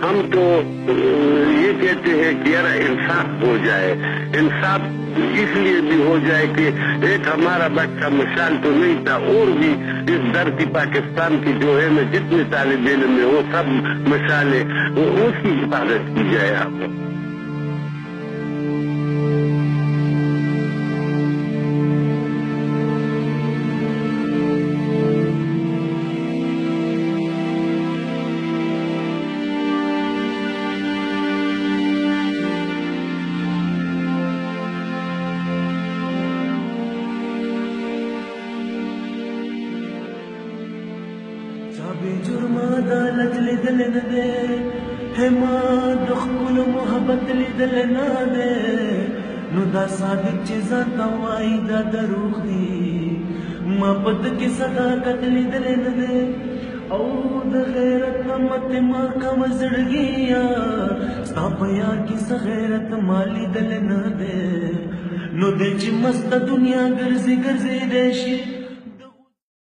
हम तो ये कहते हैं कि यार इंसाफ हो जाए। इंसाफ इसलिए भी हो जाए कि एक हमारा बच्चा मिसाल तो नहीं था, और भी इस धरती पाकिस्तान की जो है ना जितने तालिब इल्म में वो सब मिसालें उसकी हिफाजत की जाए। आपको जुर्म अदालत लिदल न दे हेमा दुखुल मोहब्बत लिदल न दे नु दा सादिक चीज़ा तवाई दा दरूख दी मोहब्बत की सदाकत लिदल न दे औ द गैरत मत मा का मजड़गिया सापया की सगैरत माली दल न दे नु दे च मस्त दुनिया गर्जी गर्जी देशी